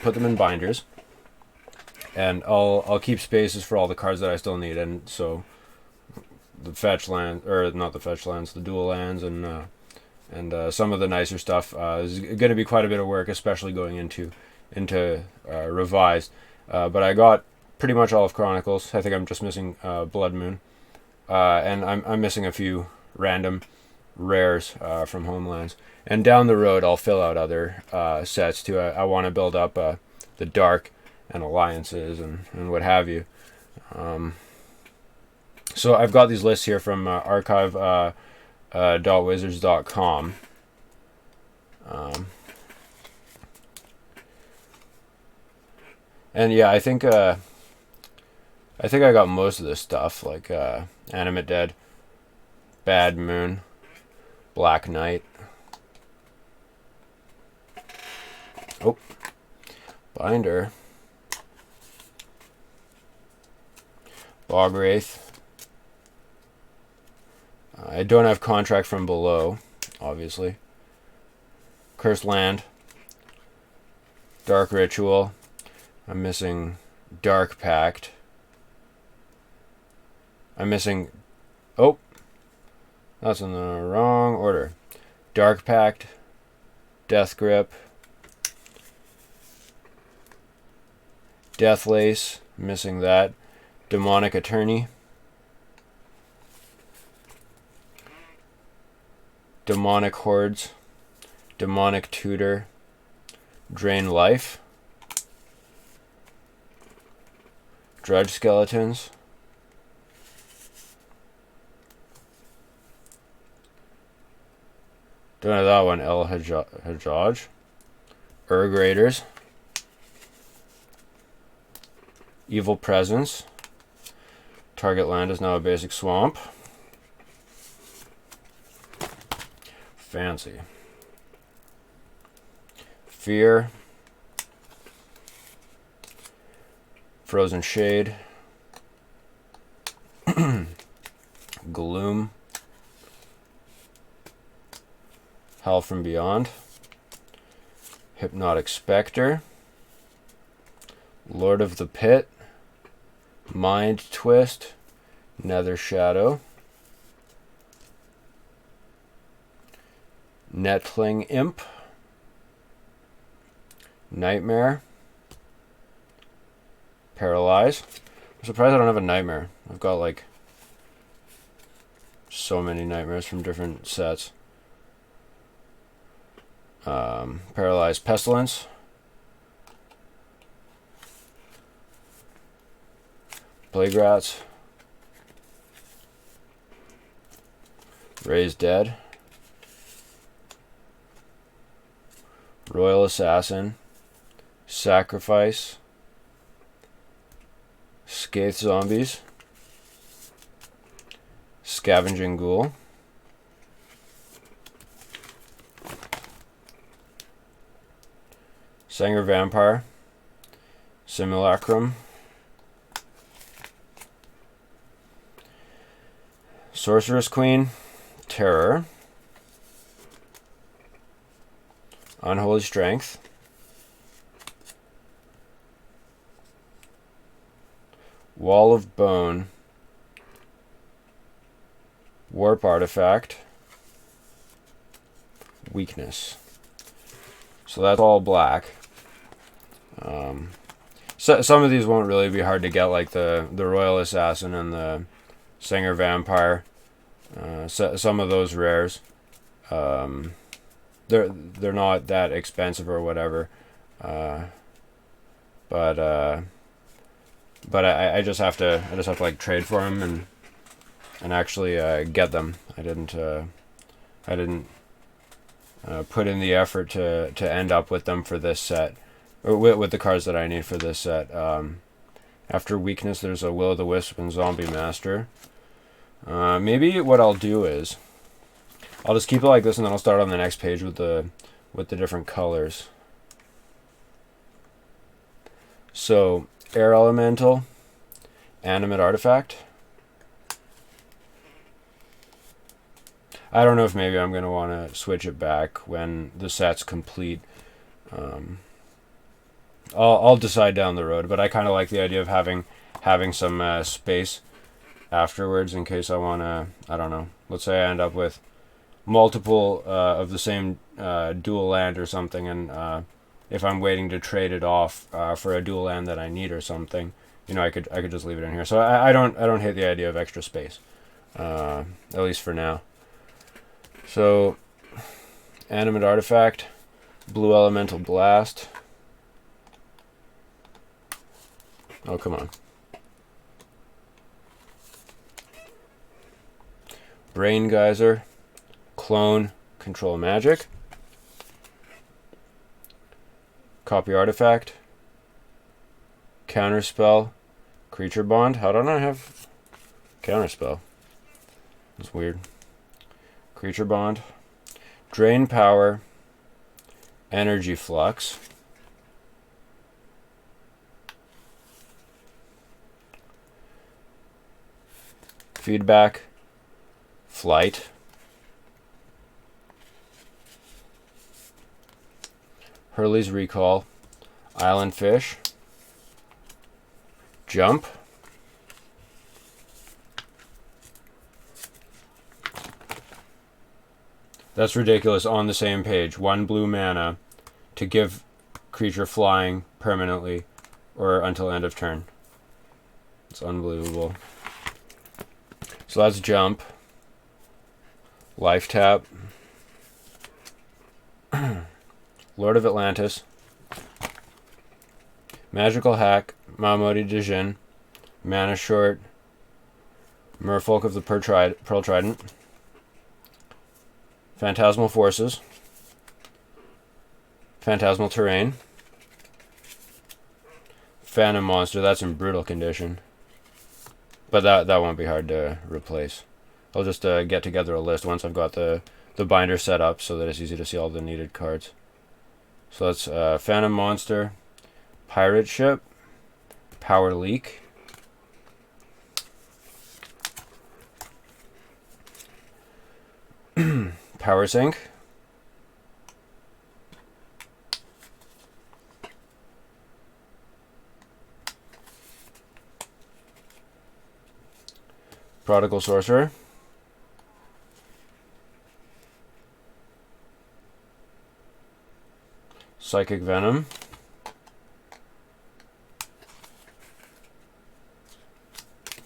put them in binders, and I'll keep spaces for all the cards that I still need. And so the fetch land, or not the fetch lands, the dual lands, and some of the nicer stuff is going to be quite a bit of work, especially going into revised. But I got pretty much all of Chronicles. I think I'm just missing Blood Moon, and I'm missing a few random rares from Homelands. And down the road, I'll fill out other sets too. I want to build up the Dark and Alliances and what have you. So I've got these lists here from archive.wizards.com. And yeah, I think I got most of this stuff, like Animate Dead, Bad Moon, Black Knight. Oh, binder. Bog Wraith. I don't have Contract from Below, obviously. Cursed Land. Dark Ritual. I'm missing Dark Pact. I'm missing... Oh! That's in the wrong order. Dark Pact. Death Grip. Death Lace. Missing that. Demonic Attorney. Demonic Hordes. Demonic Tutor. Drain Life. Drudge Skeletons. Don't have that one. El Hajjaj. Urg Raiders. Evil Presence. Target land is now a basic swamp. Fancy. Fear. Frozen Shade. Gloom. Hell from Beyond. Hypnotic Spectre. Lord of the Pit. Mind Twist. Nether Shadow. Netling Imp. Nightmare. Paralyze. I'm surprised I don't have a Nightmare. I've got like so many Nightmares from different sets. Paralyze Pestilence. Plague Rats. Raise Dead. Royal Assassin. Sacrifice. Scathe Zombies. Scavenging Ghoul. Sanger Vampire. Simulacrum. Sorceress Queen. Terror. Unholy Strength. Wall of Bone. Warp Artifact. Weakness. So that's all black. So some of these won't really be hard to get, like the Royal Assassin and the Singer Vampire. Some of those rares. They're not that expensive or whatever. But I just have to like trade for them and actually get them. I didn't put in the effort to end up with them for this set, or with the cards that I need for this set. After Weakness, there's a Will o' the Wisp and Zombie Master. Maybe what I'll do is I'll just keep it like this, and then I'll start on the next page with the different colors. So, Air Elemental, Animate Artifact. I don't know if maybe I'm going to want to switch it back when the set's complete. I'll decide down the road, but I kind of like the idea of having some space afterwards in case I want to. I don't know. Let's say I end up with multiple of the same dual land or something, and if I'm waiting to trade it off for a dual land that I need or something, I could just leave it in here. So I don't hate the idea of extra space, at least for now. So, animate artifact, blue elemental blast. Oh, come on. Brain geyser, clone, control magic. Copy artifact, counterspell, creature bond. How don't I have counterspell? That's weird. Creature bond, drain power, energy flux. Feedback, flight. Hurley's recall, island fish, jump, that's ridiculous. On the same page, 1 blue mana to give creature flying permanently or until end of turn. It's unbelievable. So that's jump, life tap, Lord of Atlantis, Magical Hack, Mahamoti Dijin, Mana Short, Merfolk of the Pearl Trident, Phantasmal Forces, Phantasmal Terrain, Phantom Monster. That's in brutal condition, but that won't be hard to replace. I'll just get together a list once I've got the binder set up so that it's easy to see all the needed cards. So that's Phantom Monster, Pirate Ship, Power Leak, Power Sink, Prodigal Sorcerer, Psychic Venom,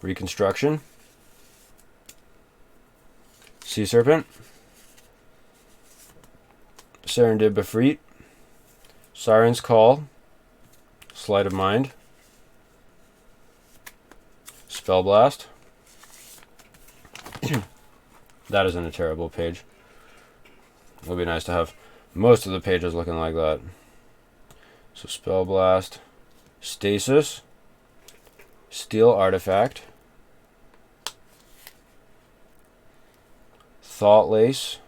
Reconstruction, Sea Serpent, Serendib Befreet, Siren's Call, Sleight of Mind, Spell Blast. That isn't a terrible page. It would be nice to have most of the pages looking like that. So Spell Blast, Stasis, Steel Artifact, Thought Lace,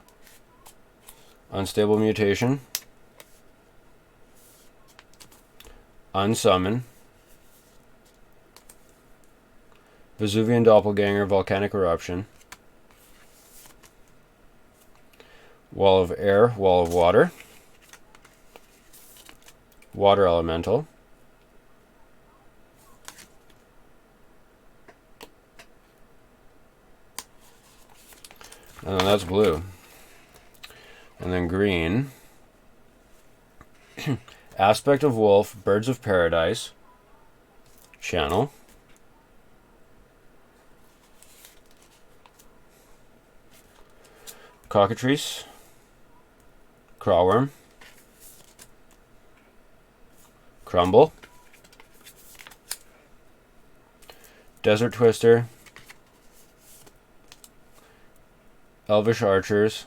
Unstable Mutation, Unsummon, Vesuvian Doppelganger, Volcanic Eruption, Wall of Air, Wall of Water, Water Elemental, and then that's blue. And then green, Aspect of Wolf, Birds of Paradise, Channel, Cockatrice, Crawworm, Crumble, Desert Twister, Elvish Archers,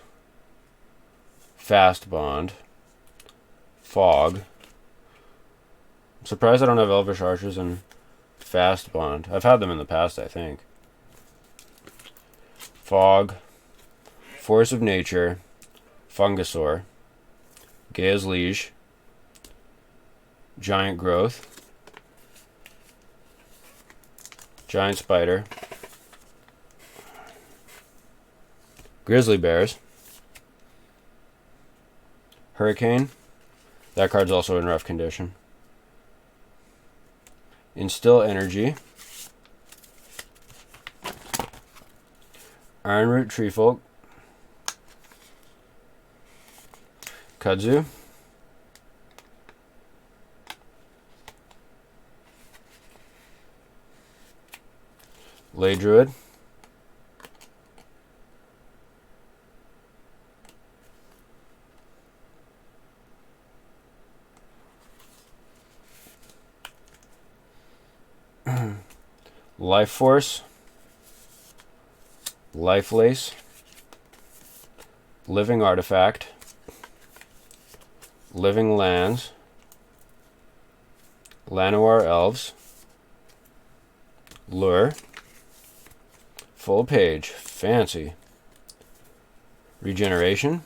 Fast Bond, Fog. I'm surprised I don't have Elvish Archers and Fast Bond. I've had them in the past, I think. Fog, Force of Nature, Fungusaur, Gaia's Liege, Giant Growth, Giant Spider, Grizzly Bears, Hurricane. That card's also in rough condition. Instill Energy, Ironroot Treefolk, Kudzu, Ley Druid, Life Force, Life Lace, Living Artifact, Living Lands, Llanowar Elves, Lure, Full Page, fancy, Regeneration,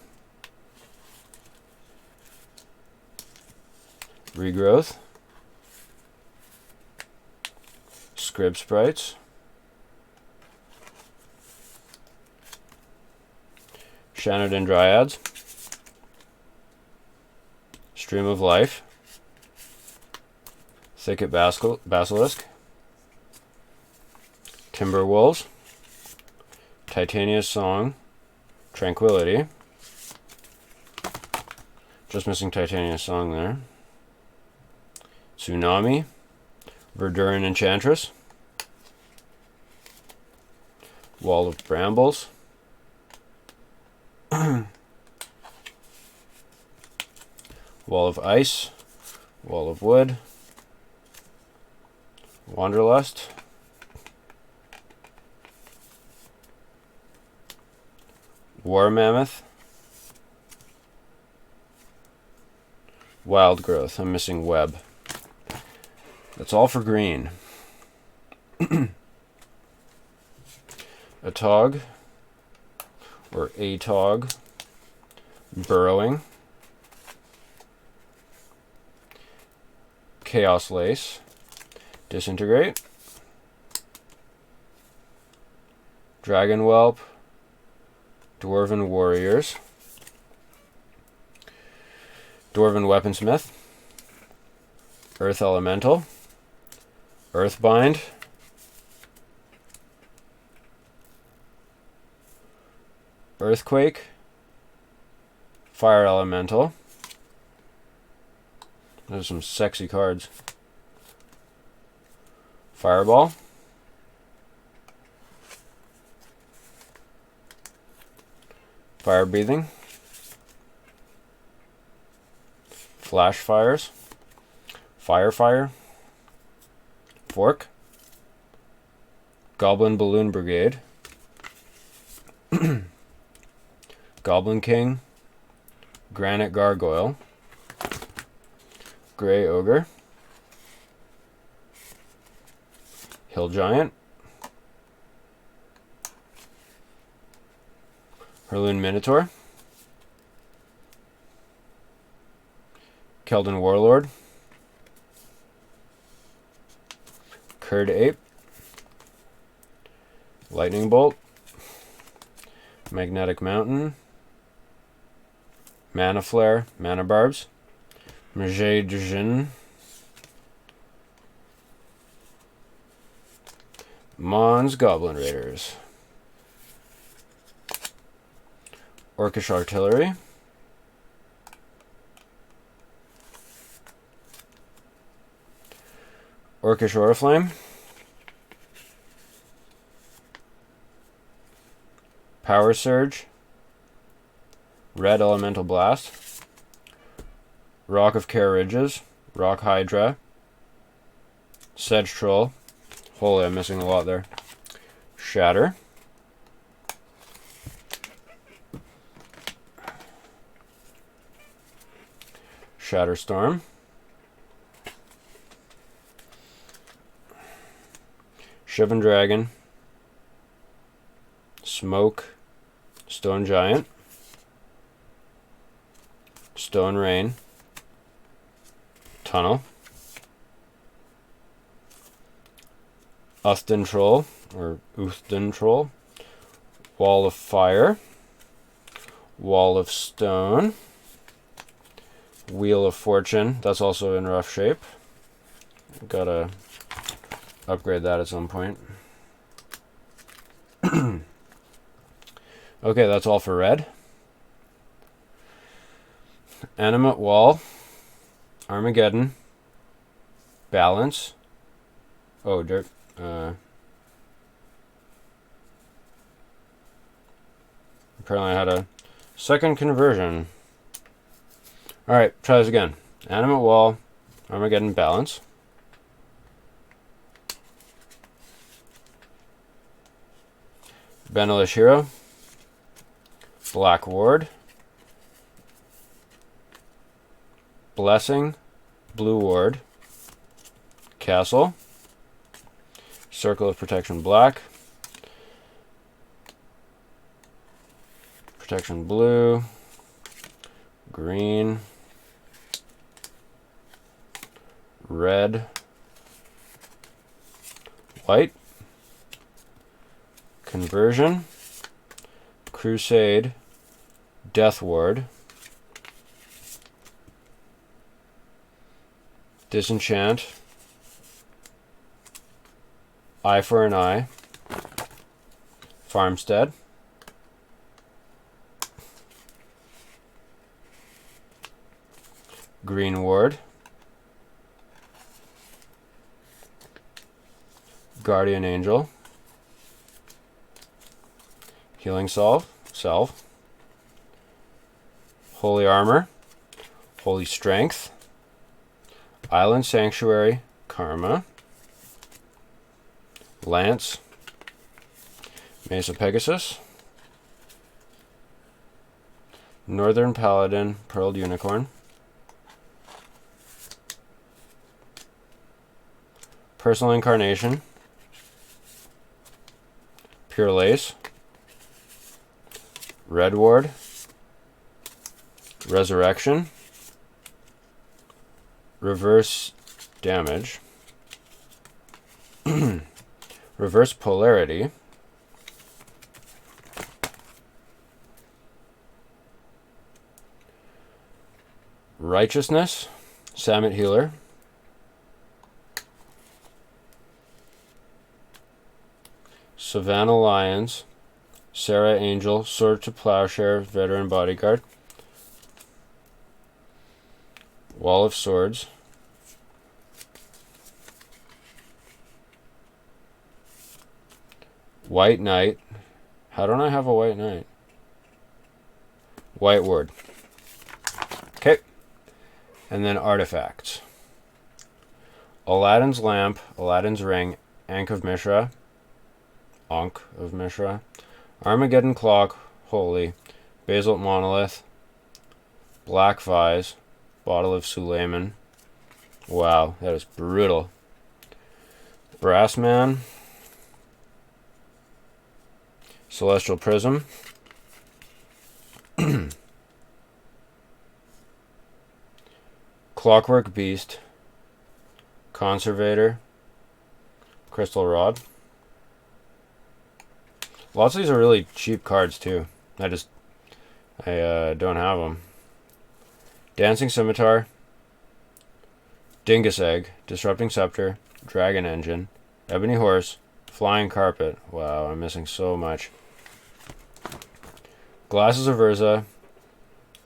Regrowth, Scrib Sprites, Shannon Dryads, Stream of Life, Thicket Basilisk, Timberwolves, Titania's Song, Tranquility, just missing Titania's Song there, Tsunami, Verduran Enchantress, Wall of Brambles, Wall of Ice, Wall of Wood, Wanderlust, War Mammoth, Wild Growth. I'm missing Web. That's all for green. Atog, or Atog, Burrowing, Chaos Lace, Disintegrate, Dragon Whelp, Dwarven Warriors, Dwarven Weaponsmith, Earth Elemental, Earthbind, Earthquake, Fire Elemental. Those are some sexy cards. Fireball, Fire Breathing, Flash Fires, Fire, Fork, Goblin Balloon Brigade, Goblin King, Granite Gargoyle, Grey Ogre, Hill Giant, Hurloon Minotaur, Keldon Warlord, Curd Ape, Lightning Bolt, Magnetic Mountain, Mana Flare, Mana Barbs, Magie de Jin, Mons Goblin Raiders, Orcish Artillery, Orcish Oriflame, Power Surge, Red Elemental Blast, Rock of Care Ridges, Rock Hydra, Sedge Troll, holy, I'm missing a lot there, Shatter, Shatterstorm, Shivan Dragon, Smoke, Stone Giant, Stone Rain, Tunnel, Uthden Troll, or Uthden Troll, Wall of Fire, Wall of Stone, Wheel of Fortune, that's also in rough shape. Got a upgrade that at some point. Okay, that's all for red. Animate Wall, Armageddon, Balance. Oh, dirt. Apparently I had a second conversion. Alright, try this again. Animate Wall, Armageddon, Balance. Benelish Hero, Black Ward, Blessing, Blue Ward, Castle, Circle of Protection Black, Protection Blue, Green, Red, White, Conversion, Crusade, Death Ward, Disenchant, Eye for an Eye, Farmstead, Green Ward, Guardian Angel, Healing Salve, Holy Armor, Holy Strength, Island Sanctuary, Karma, Lance, Mesa Pegasus, Northern Paladin, Pearled Unicorn, Personal Incarnation, Pure Lace, Red Ward, Resurrection, Reverse Damage, Reverse Polarity, Righteousness, Samit Healer, Savannah Lions, Sarah Angel, Sword to Plowshare, Veteran Bodyguard, Wall of Swords, White Knight. How don't I have a White Knight? White Ward. Okay. And then artifacts. Aladdin's Lamp, Aladdin's Ring, Ankh of Mishra, Armageddon Clock, Holy, Basalt Monolith, Black Vise, Bottle of Suleiman. Wow, that is brutal. Brass Man, Celestial Prism, Clockwork Beast, Conservator, Crystal Rod. Lots of these are really cheap cards too. I don't have them. Dancing Scimitar, Dingus Egg, Disrupting Scepter, Dragon Engine, Ebony Horse, Flying Carpet. Wow, I'm missing so much. Glasses of Urza,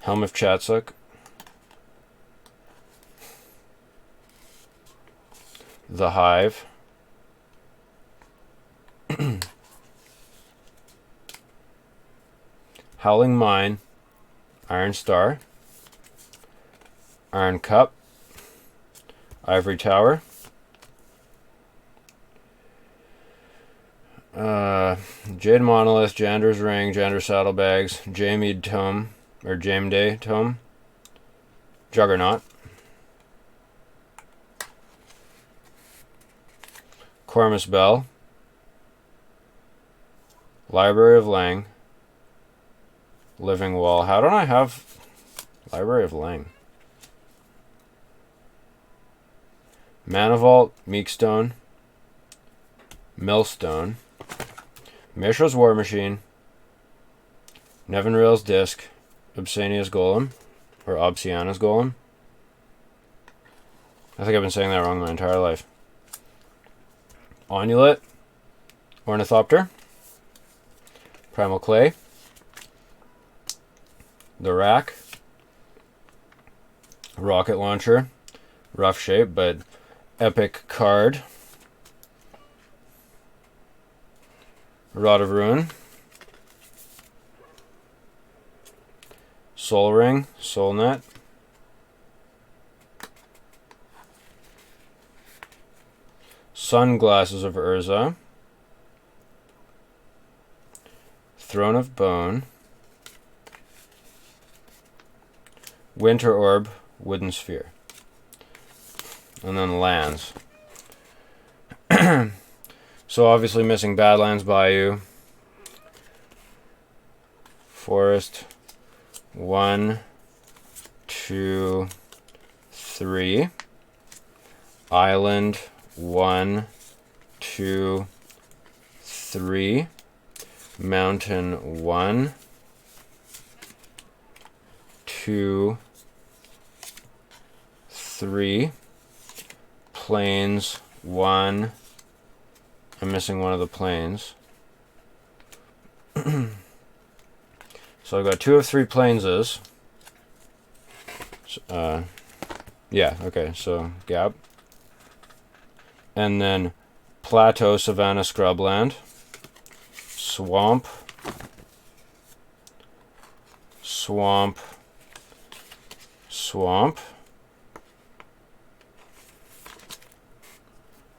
Helm of Chatsuk, The Hive, Howling Mine, Iron Star, Iron Cup, Ivory Tower, Jade Monolith, Jander's Ring, Jander Saddlebags, Jameed Tome, or Jameday Tome, Juggernaut, Cormus Bell, Library of Lang, Living Wall. How don't I have Library of Lang? Mana Vault, Meekstone, Millstone, Mishra's War Machine, Nevinrael's Disc, Obsidian's Golem, or Obsiana's Golem. I think I've been saying that wrong my entire life. Onulet, Ornithopter, Primal Clay, the Rack, Rocket Launcher, rough shape, but epic card, Rod of Ruin, Soul Ring, Soul Net, Sunglasses of Urza, Throne of Bone, Winter Orb, Wooden Sphere, and then lands. So obviously missing Badlands Bayou, Forest, 1, 2, 3, Island, 1, 2, 3, Mountain, 1, 2, 3, Plains, 1. I'm missing one of the plains. So I've got 2 of 3 plainses. Yeah, okay, so gap. And then plateau, savanna, scrubland, swamp, swamp, swamp,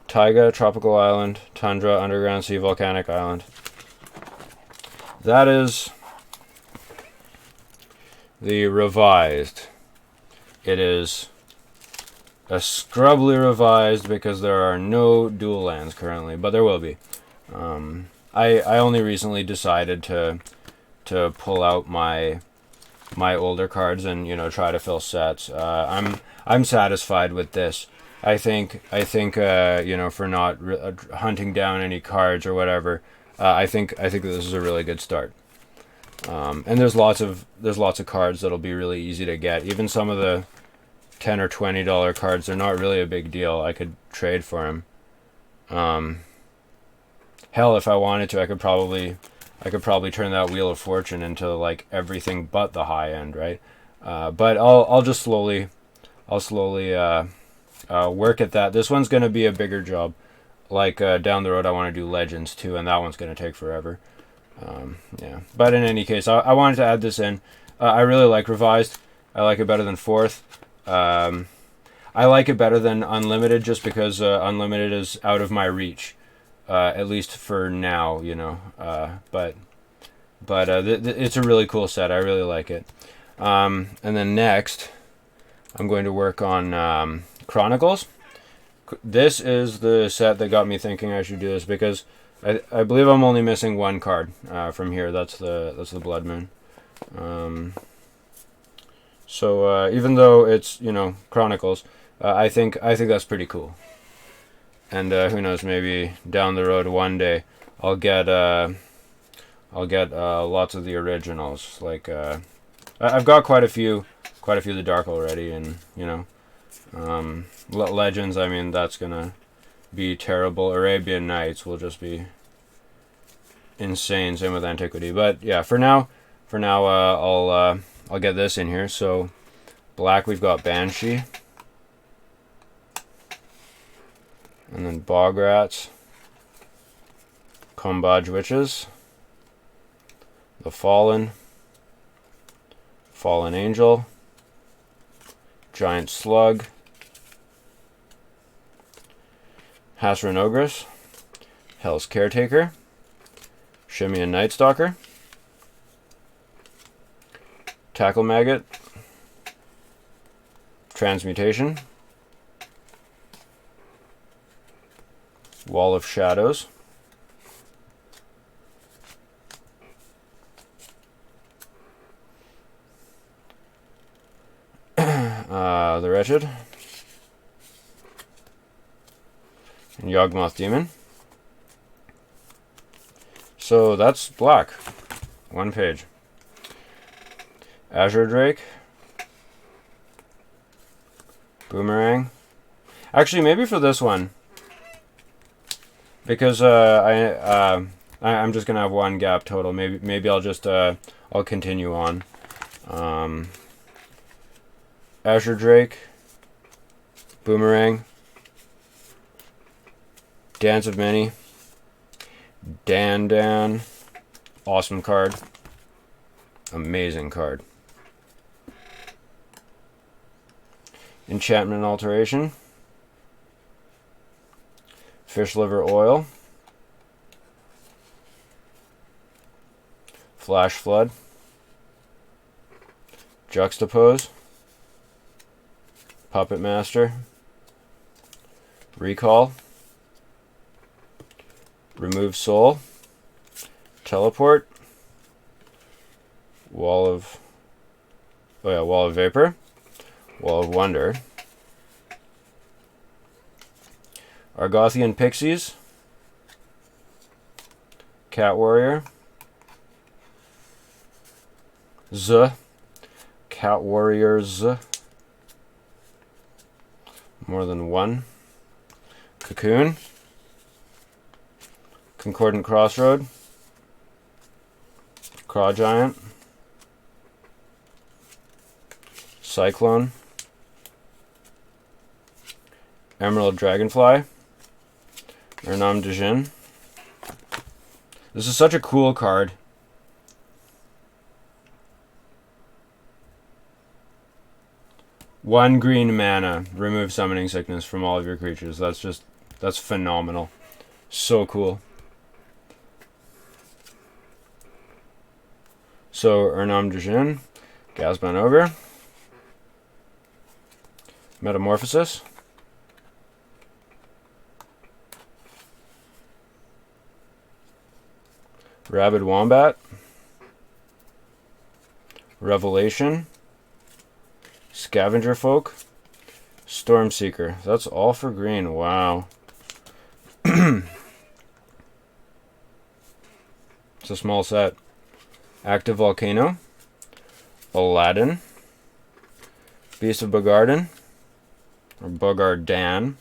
taiga, tropical island, tundra, underground sea, volcanic island. That is the revised. It is a scrubbly revised because there are no dual lands currently, but there will be. I only recently decided to pull out my older cards and try to fill sets. I'm satisfied with this. I think for not hunting down any cards or whatever, I think that this is a really good start. And there's lots of cards that'll be really easy to get. Even some of the $10 or $20 cards, they're not really a big deal. I could trade for them. Hell, if I wanted to, I could probably turn that Wheel of Fortune into like everything but the high end, right? But I'll slowly work at that. This one's going to be a bigger job. Like down the road, I want to do Legends too, and that one's going to take forever. Yeah. But in any case, I wanted to add this in. I really like Revised. I like it better than Fourth. I like it better than Unlimited just because Unlimited is out of my reach, at least for now, But it's a really cool set. I really like it. And then next, I'm going to work on Chronicles. This is the set that got me thinking I should do this because I believe I'm only missing one card from here. That's the Blood Moon. So even though it's Chronicles, I think that's pretty cool. And who knows, maybe down the road one day I'll get lots of the originals. Like I've got quite a few of the Dark already, and Legends. I mean, that's gonna be terrible. Arabian Nights will just be insane. Same with Antiquity. But yeah, for now, I'll get this in here. So black, we've got Banshee, and then Bog Rats, Combadge Witches, the Fallen Angel, Giant Slug, Hasran Ogress, Hell's Caretaker, Shimian Night Stalker, Tackle Maggot, Transmutation, Wall of Shadows, the Wretched, and Yawgmoth Demon. So that's black. One page. Azure Drake. Boomerang. Actually, maybe for this one because I'm just gonna have one gap total. Maybe I'll just I'll continue on. Azure Drake, Boomerang, Dance of Many, Dan, awesome card, amazing card. Enchantment Alteration, Fish Liver Oil, Flash Flood, Juxtapose, Puppet Master, Recall, Remove Soul, Teleport, Wall of Vapor, Wall of Wonder, Argothian Pixies, Cat Warrior, Cat Warriors, more than one, Cocoon, Concordant Crossroad, Craw Giant, Cyclone, Emerald Dragonfly, Ernam Dejin. This is such a cool card. One green mana, remove Summoning Sickness from all of your creatures. That's phenomenal. So cool. So, Ernam Dejin, Gazban Ogre, Metamorphosis, Rabid Wombat, Revelation, Scavenger Folk, Stormseeker. That's all for green. Wow. It's a small set. Active Volcano, Aladdin, Beast of Bogardan, or Bogardan,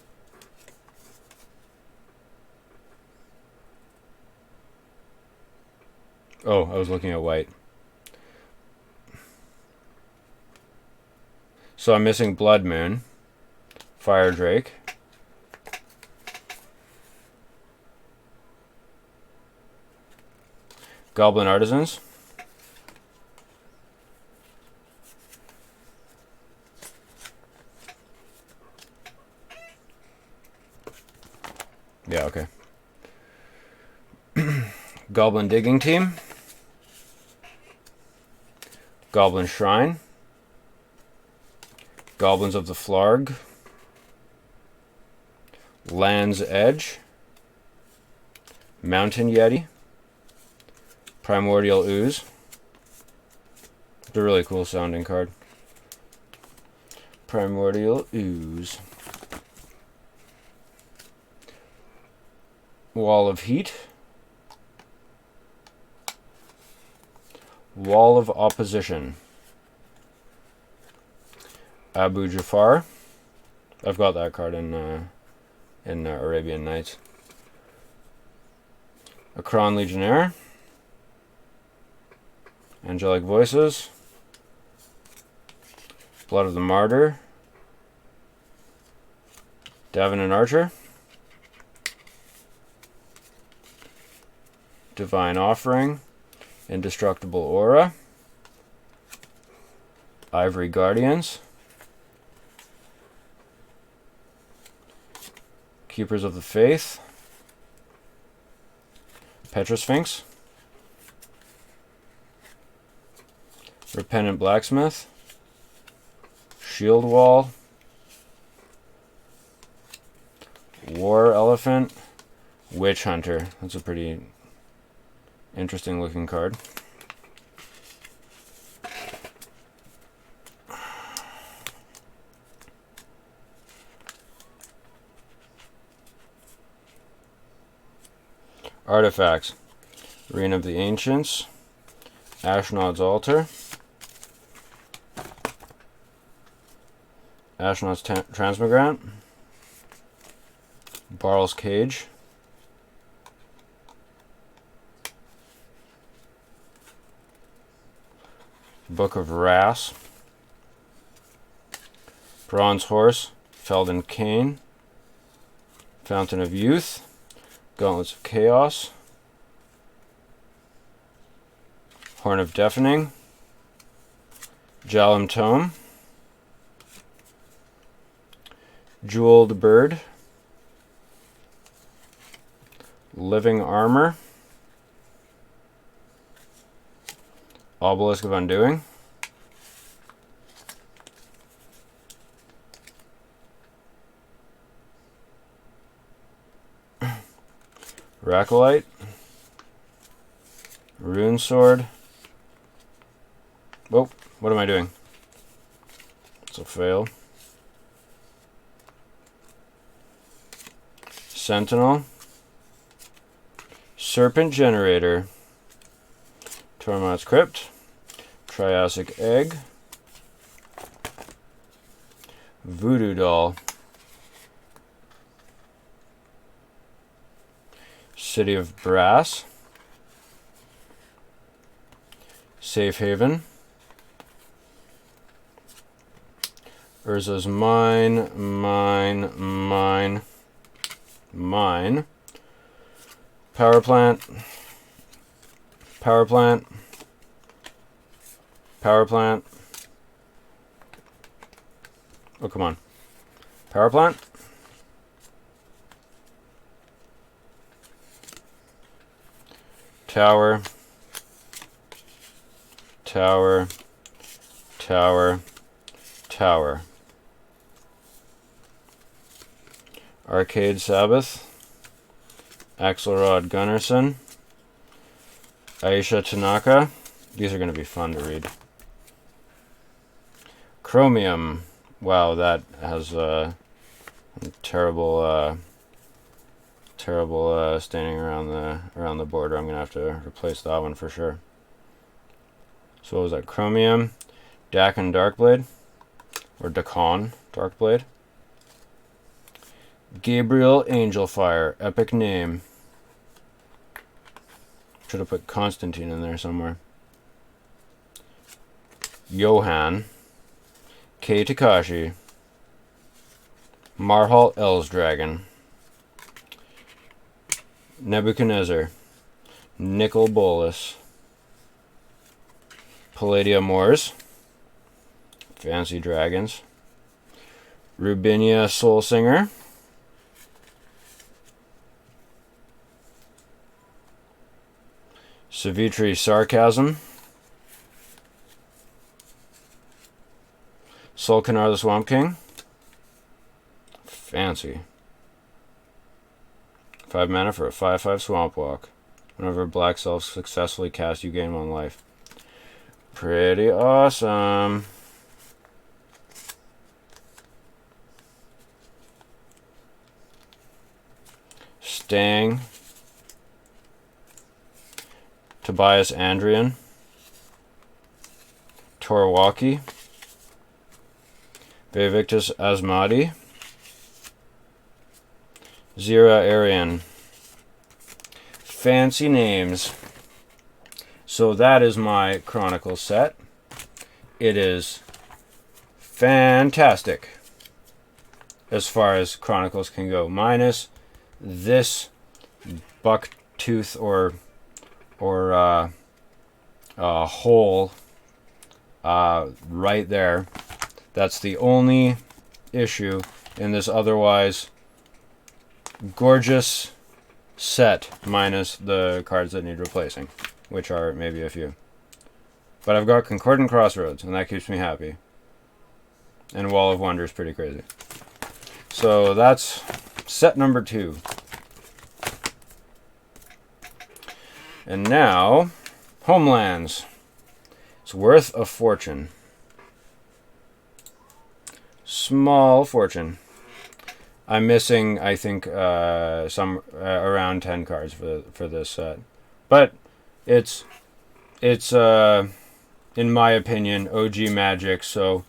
oh, I was looking at white. So I'm missing Blood Moon, Fire Drake, Goblin Artisans, yeah, okay. Goblin Digging Team, Goblin Shrine, Goblins of the Flarg, Land's Edge, Mountain Yeti, Primordial Ooze. It's a really cool sounding card. Primordial Ooze. Wall of Heat. Wall of Opposition. Abu Jafar. I've got that card in Arabian Nights. Akron Legionnaire. Angelic Voices. Blood of the Martyr. Davin and Archer. Divine Offering. Indestructible Aura. Ivory Guardians. Keepers of the Faith. Petrosphinx. Repentant Blacksmith. Shield Wall. War Elephant. Witch Hunter. That's a pretty interesting looking card. Artifacts. Reign of the Ancients. Ashnod's Altar. Ashnod's Transmigrant. Barl's Cage. Book of Wrath, Bronze Horse, Felden Cane, Fountain of Youth, Gauntlets of Chaos, Horn of Deafening, Jalum Tome, Jeweled Bird, Living Armor, Obelisk of Undoing, Racolite, Rune Sword. Oh, what am I doing? It's a fail. Sentinel, Serpent Generator, Tormod's Crypt, Triassic Egg, Voodoo Doll, City of Brass, Safe Haven, Urza's Mine, Power Plant, Power Plant, Power Plant. Oh, come on. Power Plant. Tower, Tower, Tower, Tower. Arcade Sabbath, Axelrod Gunnarsson, Aisha Tanaka. These are going to be fun to read. Chromium. Wow, that has terrible staining around the border. I'm going to have to replace that one for sure. So what was that? Chromium, Dakin Darkblade, or Dakon Darkblade. Gabriel Angelfire, epic name. Should have put Constantine in there somewhere. Johan, Kei Takashi, Marhal Elsdragon, Nebuchadnezzar, Nicol Bolas, Palladia Moors, Fancy Dragons, Rubinia Soul Singer, Savitri Sarcasm, Sulcanar the Swamp King, fancy. 5 mana for a 5/5 Swamp Walk. Whenever Black Self successfully cast, you gain 1 life. Pretty awesome. Stang, Tobias Andrian, Torwalkie, Vevictus Asmadi, Zira Arian. Fancy names. So that is my Chronicles set. It is fantastic as far as Chronicles can go, minus this buck tooth or hole right there. That's the only issue in this otherwise gorgeous set, minus the cards that need replacing, which are maybe a few. But I've got Concordant Crossroads, and that keeps me happy. And Wall of Wonder is pretty crazy. So that's set number 2. And now, Homelands. It's worth a fortune. Small fortune. I'm missing, I think, some around 10 cards for this set, but it's in my opinion OG Magic, so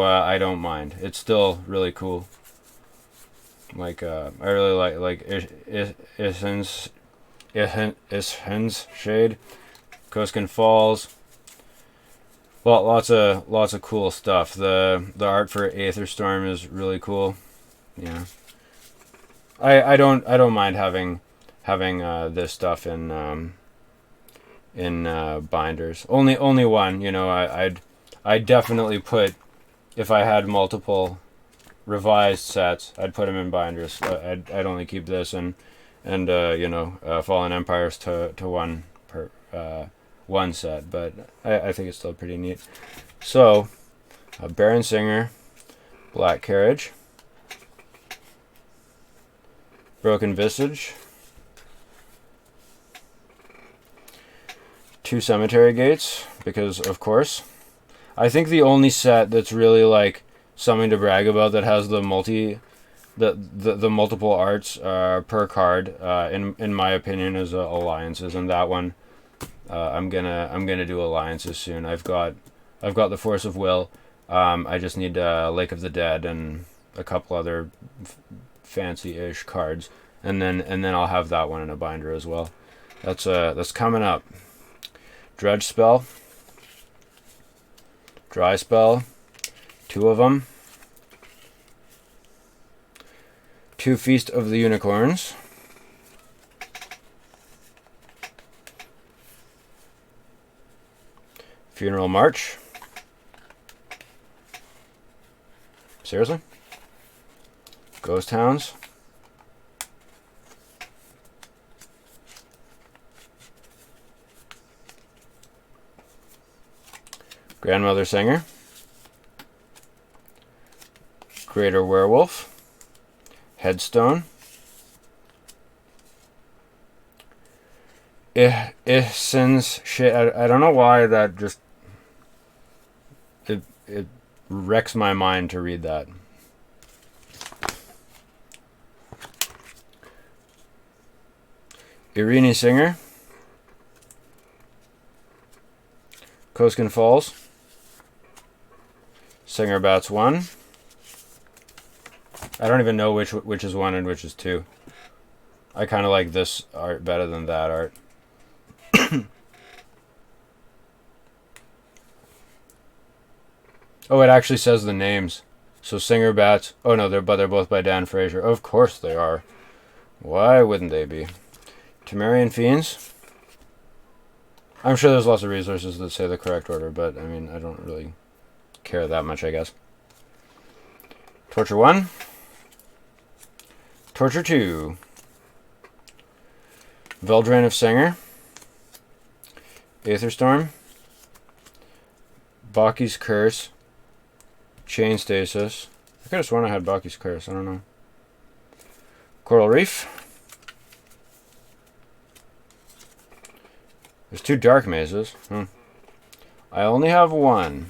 I don't mind. It's still really cool. Like I really like Ishen's Shade, Koskin Falls, lots of cool stuff. The art for Aetherstorm is really cool. Yeah, I don't mind having this stuff in binders. Only one. You know, I'd definitely put, if I had multiple revised sets, I'd put them in binders. I'd only keep this and Fallen Empires to one per one set, but I think it's still pretty neat. So, Baron Singer, Black Carriage, Broken Visage, 2 Cemetery Gates, because of course. I think the only set that's really like something to brag about that has the multiple arts per card, in my opinion, is Alliances, and that one I'm gonna do Alliances soon. I've got the Force of Will. I just need Lake of the Dead and a couple other fancy-ish cards, and then I'll have that one in a binder as well. That's coming up. Dredge Spell, Dry Spell, 2 of them. 2 Feast of the Unicorns. Funeral March. Seriously? Ghost Hounds. Grandmother Singer. Greater Werewolf. Headstone. Sin's shit. I don't know why that just it wrecks my mind to read that. Irene Singer. Koskin Falls. Singer Bats 1. I don't even know which is 1 and which is 2. I kind of like this art better than that art. Oh, it actually says the names. So Singer Bats. Oh no, they're both by Dan Fraser. Of course they are. Why wouldn't they be? Temerian Fiends. I'm sure there's lots of resources that say the correct order, but I mean, I don't really care that much, I guess. Torture 1. Torture 2. Veldrain of Singer. Aetherstorm. Baki's Curse. Chain Stasis. I could have sworn I had Baki's Curse. I don't know. Coral Reef. There's 2 Dark Mazes. I only have 1.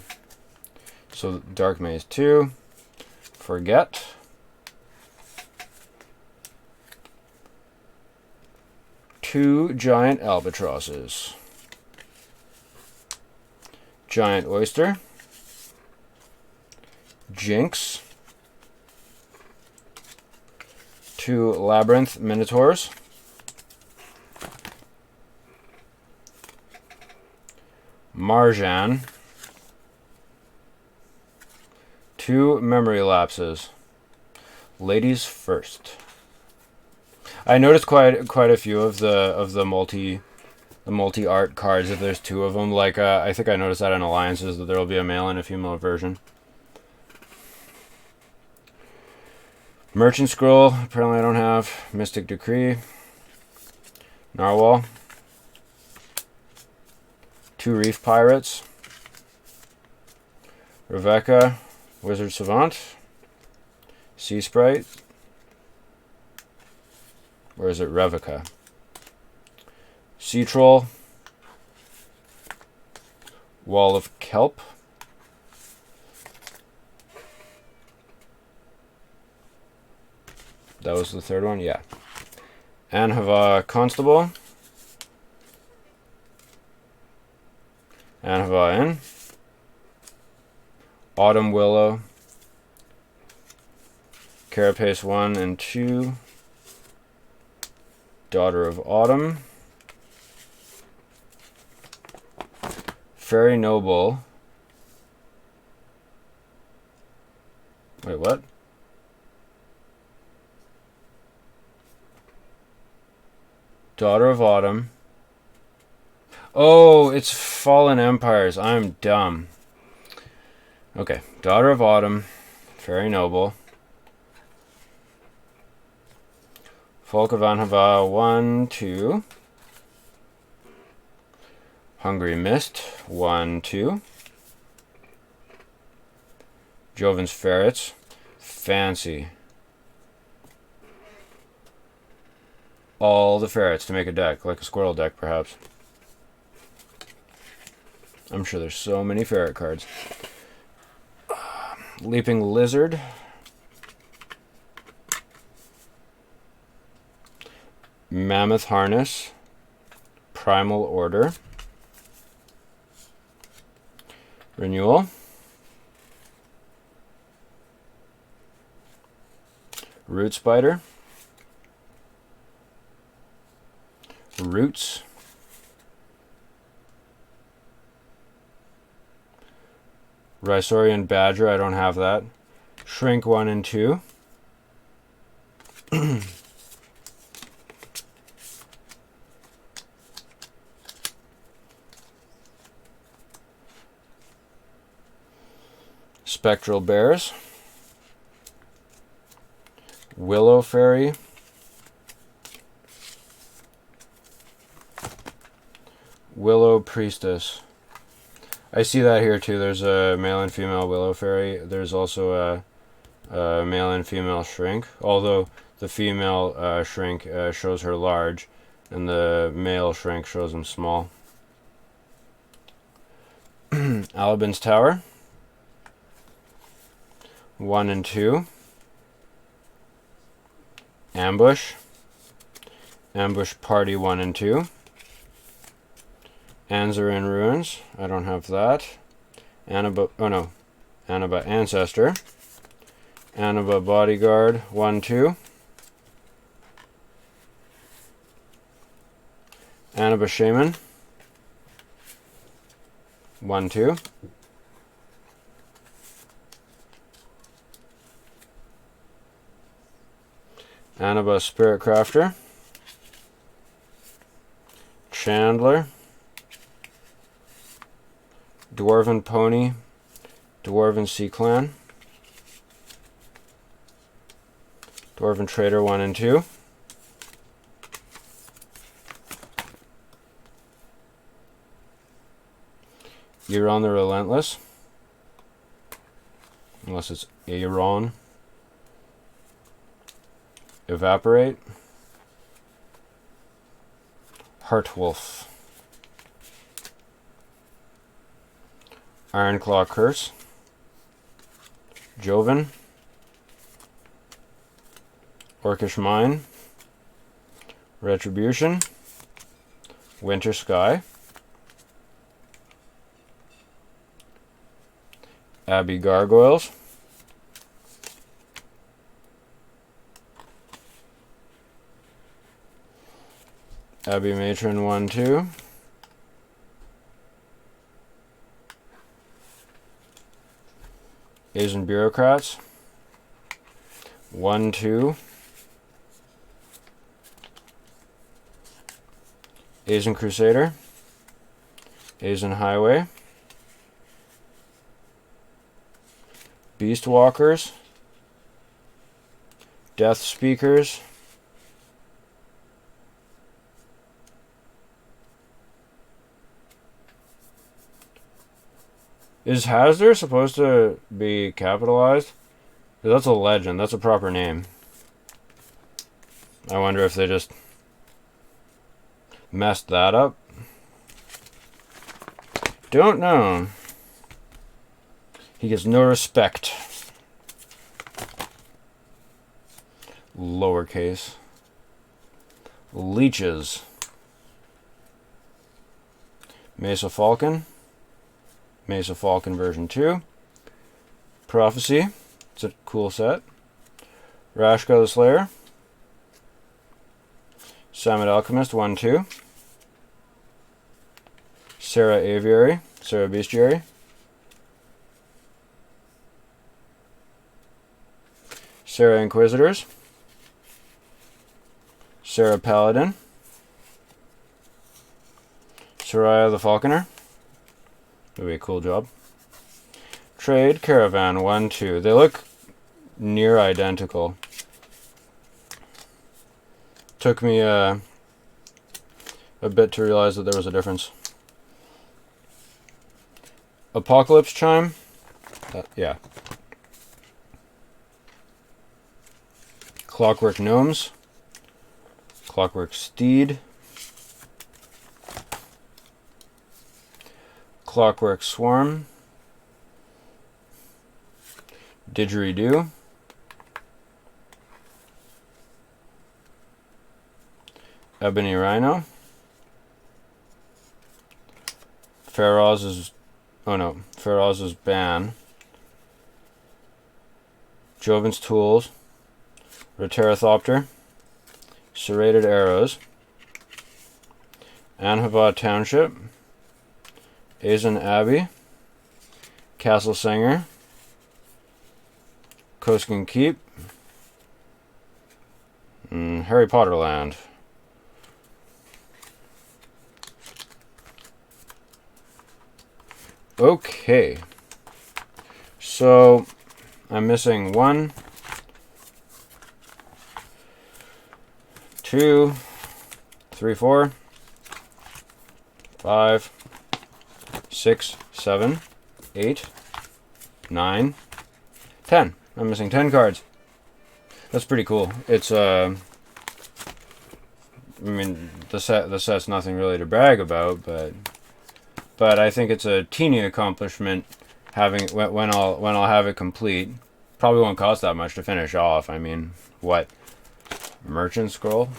So Dark Maze 2. Forget. Two Giant Albatrosses. Giant Oyster. Jinx. 2 Labyrinth Minotaurs. Marjan. 2 Memory Lapses. Ladies First. I noticed quite a few of the multi art cards. If there's 2 of them, like I think I noticed that in Alliances that there will be a male and a female version. Merchant Scroll, apparently I don't have. Mystic Decree. Narwhal. 2 Reef Pirates. Rebecca. Wizard Savant. Sea Sprite. Or is it Revica? Sea Troll. Wall of Kelp. That was the 3rd one? Yeah. Anhava Constable. Anhava Inn. Autumn Willow. Carapace 1 and 2. Daughter of Autumn. Fairy Noble. Wait, what? Daughter of Autumn. Oh, it's Fallen Empires. I'm dumb. Okay, Daughter of Autumn. Very noble. Folk of Anhava, 1, 2. Hungry Mist, 1, 2. Joven's Ferrets. Fancy. All the ferrets to make a deck, like a squirrel deck, perhaps. I'm sure there's so many ferret cards. Leaping Lizard. Mammoth Harness. Primal Order. Renewal. Root Spider. Roots. Rhysorian Badger, I don't have that. Shrink 1 and 2. Spectral Bears. Willow Fairy. Willow Priestess. I see that here too. There's a male and female Willow Fairy. There's also a male and female Shrink. Although the female Shrink shows her large, and the male Shrink shows him small. Alabin's Tower. 1 and 2. Ambush. Ambush Party 1 and 2. Anzarin Ruins. I don't have that. Annaba. Oh no. Annaba Ancestor. Annaba Bodyguard 1, 2. Annaba Shaman 1, 2. Annaba Spirit Crafter. Chandler. Dwarven Pony. Dwarven Sea Clan. Dwarven Trader 1 and 2. Euron the Relentless. Unless it's Euron. Evaporate. Heartwolf. Ironclaw Curse. Joven. Orcish Mine. Retribution. Winter Sky. Abbey Gargoyles. Abbey Matron 1, 2. Asian Bureaucrats 1, 2. Asian Crusader. Asian Highway. Beast Walkers. Death Speakers. Is Hasler supposed to be capitalized? 'Cause that's a legend. That's a proper name. I wonder if they just messed that up. Don't know. He gets no respect. Lowercase. Leeches. Mesa Falcon. Mesa Falcon version 2. Prophecy. It's a cool set. Rashka the Slayer. Samet Alchemist 1, 2. Sarah Aviary. Sarah Bestiary. Sarah Inquisitors, Sarah Paladin, Soraya the Falconer. That would be a cool job. Trade Caravan 1, 2. They look near identical. Took me a bit to realize that there was a difference. Apocalypse Chime. Yeah. Clockwork Gnomes. Clockwork Steed. Clockwork Swarm. Didgeridoo. Ebony Rhino. Faraz's Ban. Joven's Tools. Roterithopter. Serrated Arrows. Anhava Township. Azen Abbey. Castle Singer. Koskin Keep. Harry Potter Land. Okay. So, I'm missing 1, 2, 3, 4, 5, 6, 7, 8, 9, 10. I'm missing 10 cards. That's pretty cool. It's I mean, the set's nothing really to brag about, but I think it's a teeny accomplishment having when I'll have it complete. Probably won't cost that much to finish off. I mean, what? Merchant Scroll,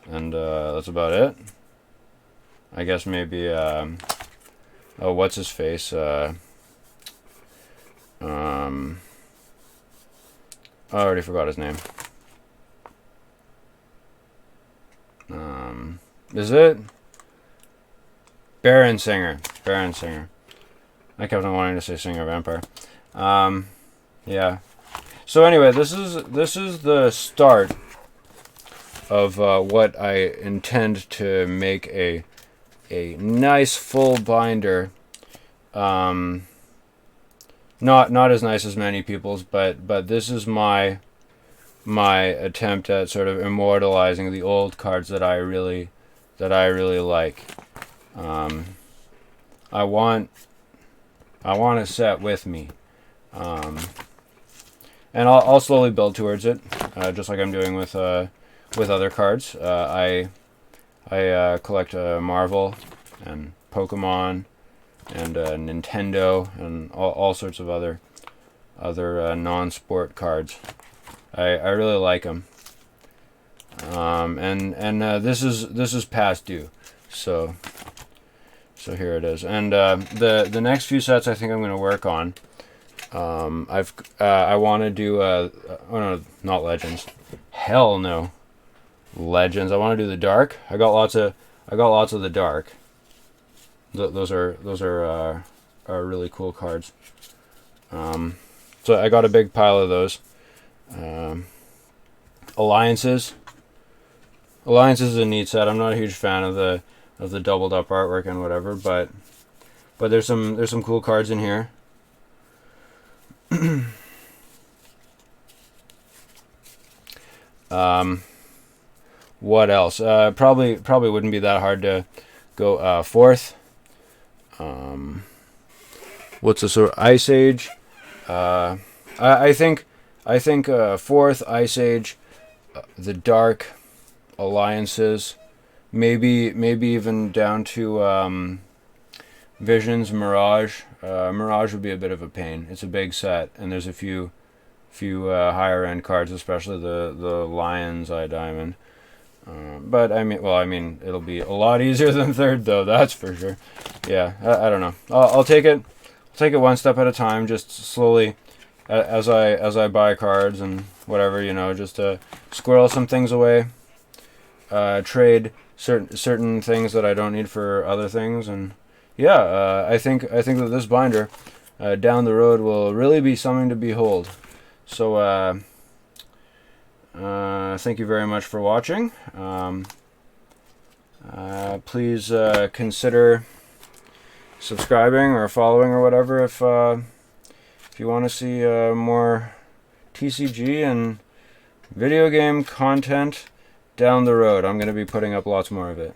and that's about it. I guess maybe oh, what's his face? I already forgot his name. Is it Baron Singer? Baron Singer. I kept on wanting to say Singer of Empire. Yeah. So anyway, this is the start of what I intend to make a nice full binder. Not as nice as many people's, but this is my attempt at sort of immortalizing the old cards that I really like. I want a set with me, and I'll slowly build towards it, just like I'm doing with other cards. I collect Marvel and Pokemon and Nintendo and all sorts of other non-sport cards. I really like them, and this is past due, so here it is. And the next few sets I think I'm going to work on. I want to do oh no, not Legends. Hell no, Legends. I want to do the Dark. I got lots of the Dark. Those are really cool cards. So I got a big pile of those. Alliances is a neat set. I'm not a huge fan of the doubled up artwork and whatever, but there's some cool cards in here. What else? Probably wouldn't be that hard to go fourth. What's the sort of Ice Age? I think fourth Ice Age, the Dark, Alliances, maybe even down to Visions, Mirage. Mirage would be a bit of a pain. It's a big set, and there's a few higher end cards, especially the Lions Eye Diamond. But I mean, it'll be a lot easier than third, though. That's for sure. Yeah, I don't know. I'll take it one step at a time, just slowly, as I buy cards and whatever, just to squirrel some things away, trade certain things that I don't need for other things, and yeah, I think that this binder down the road will really be something to behold. So thank you very much for watching. Please consider subscribing or following or whatever if you want to see more TCG and video game content down the road. I'm going to be putting up lots more of it.